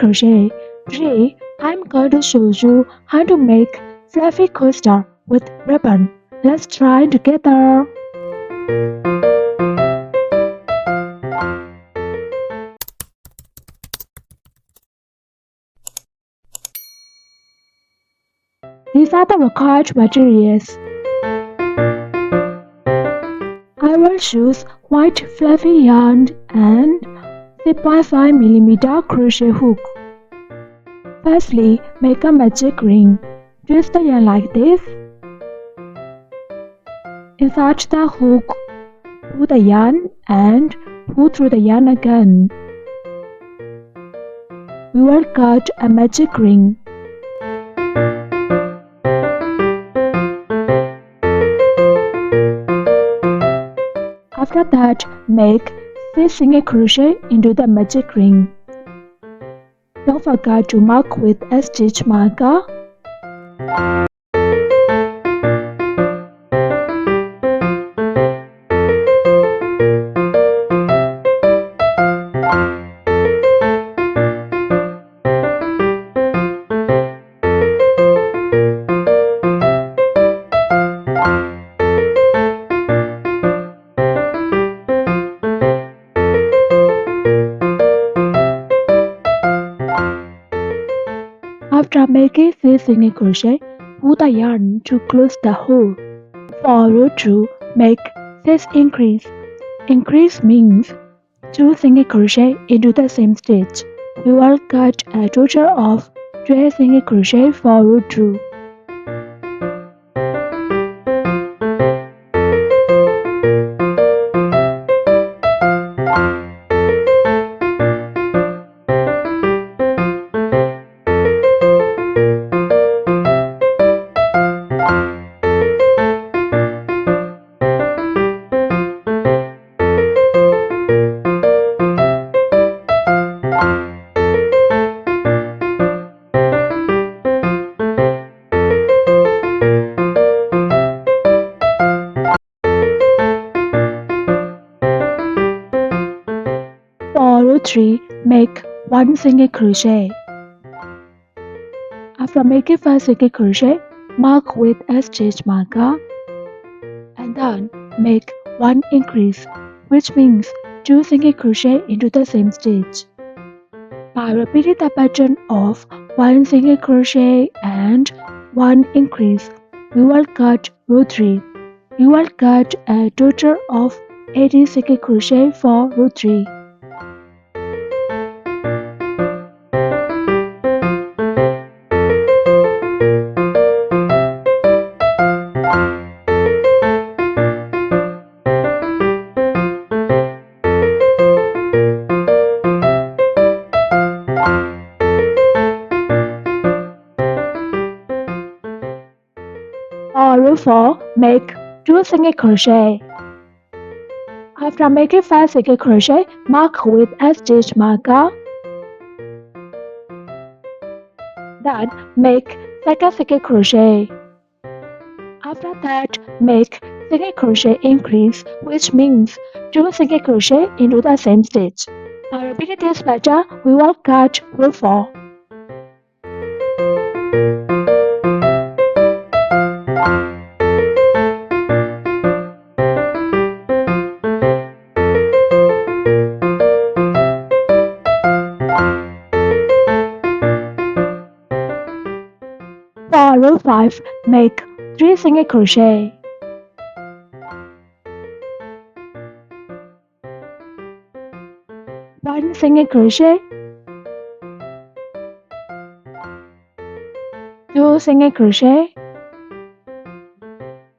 crochet. Today I'm going to show you how to make fluffy coaster with ribbon. Let's try together. These are the required materials. I will choose white fluffy yarn and 3.5mm crochet hook. Firstly, make a magic ring. Twist the yarn like this. Insert the hook, pull the yarn and pull through the yarn again. We will cut a magic ring. After that, make 6 single crochet into the magic ring. Don't forget to mark with a stitch marker. After making 6 single crochet, pull the yarn to close the hole. For row 2, make 6 increase. Increase means 2 single crochet into the same stitch. We will cut a total of 12 single crochet for row 2. For row 3, make 1 single crochet. After making 5 single crochet, mark with a stitch marker and then make 1 increase, which means 2 single crochet into the same stitch. By repeating the pattern of 1 single crochet and 1 increase, we will cut row 3. We will cut a total of 80 single crochet for row 3. For row 4, make 2 single crochet. After making 5 single crochet, mark with a stitch marker. Then make second single crochet. After that, make single crochet increase, which means 2 single crochet into the same stitch. By repeating this pattern, we will cut row 4. For row 5, make 3 single crochet. One single crochet, 2 single crochet,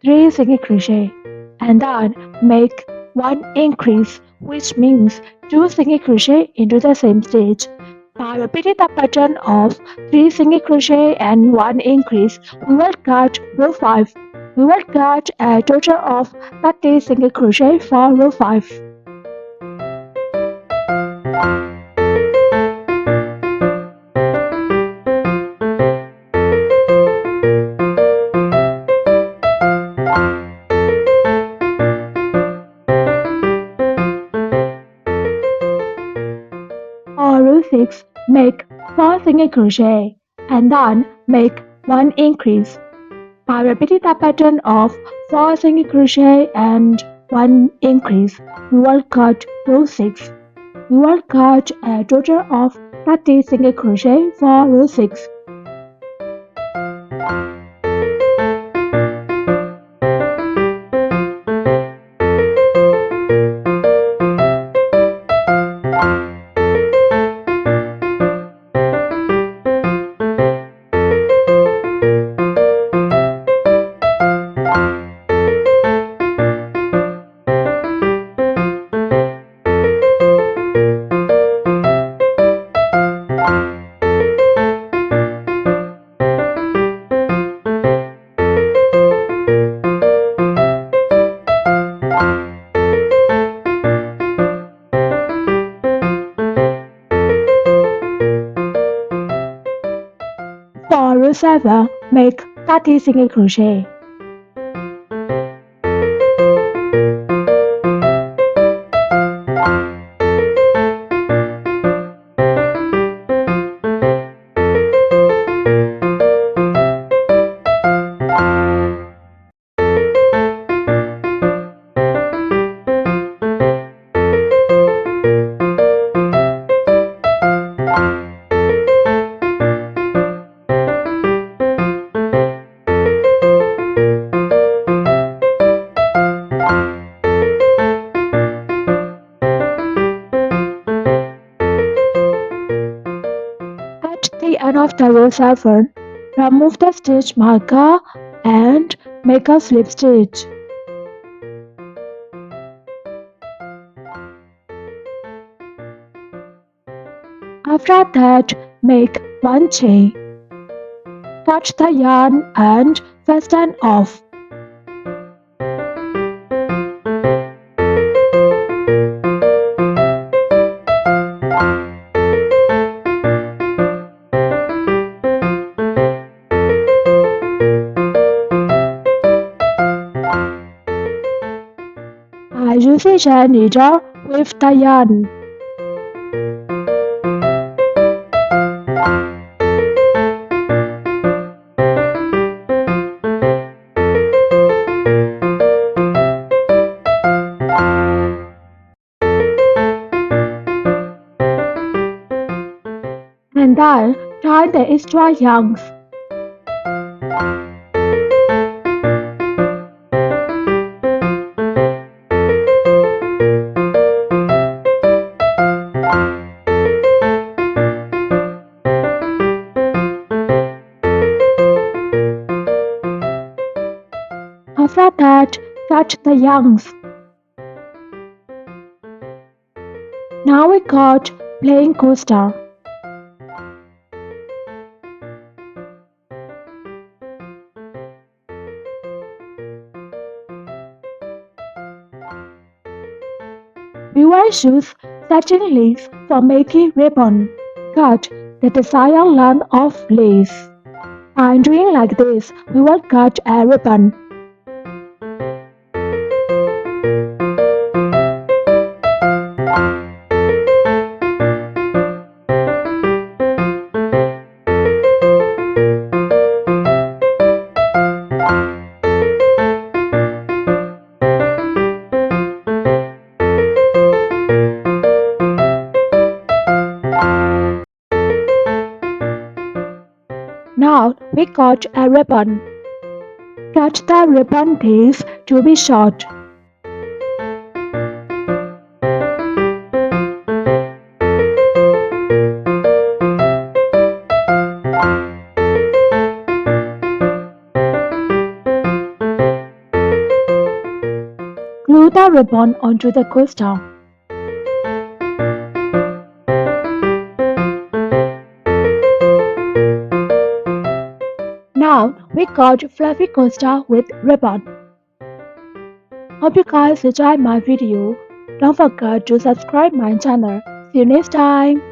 3 single crochet, and then make 1 increase, which means 2 single crochet into the same stitch. By repeating the pattern of 3 single crochet and 1 increase, we will cut row 5. We will cut a total of 30 single crochet for row 5. For row 6, make 4 single crochet and then make 1 increase. By repeating the pattern of 4 single crochet and 1 increase, we will cut row 6. We will cut a total of 30 single crochet for row 6. For row 7, make 30 single crochet. At the end of the row 7, remove the stitch marker and make a slip stitch. After that, make 1 chain. Touch the yarn and fasten off. I use a chain needle with the yarn. And then tie the extra yarns. After that, cut the yarns. Now we got plain coaster. We will choose satin lace for making ribbon. Cut the desired length of lace. By doing like this, we will cut a ribbon. Now we cut a ribbon. Cut the ribbon piece to be short. Glue the ribbon onto the coaster. Now we cut fluffy coaster with ribbon. Hope you guys enjoyed my video. Don't forget to subscribe my channel. See you next time.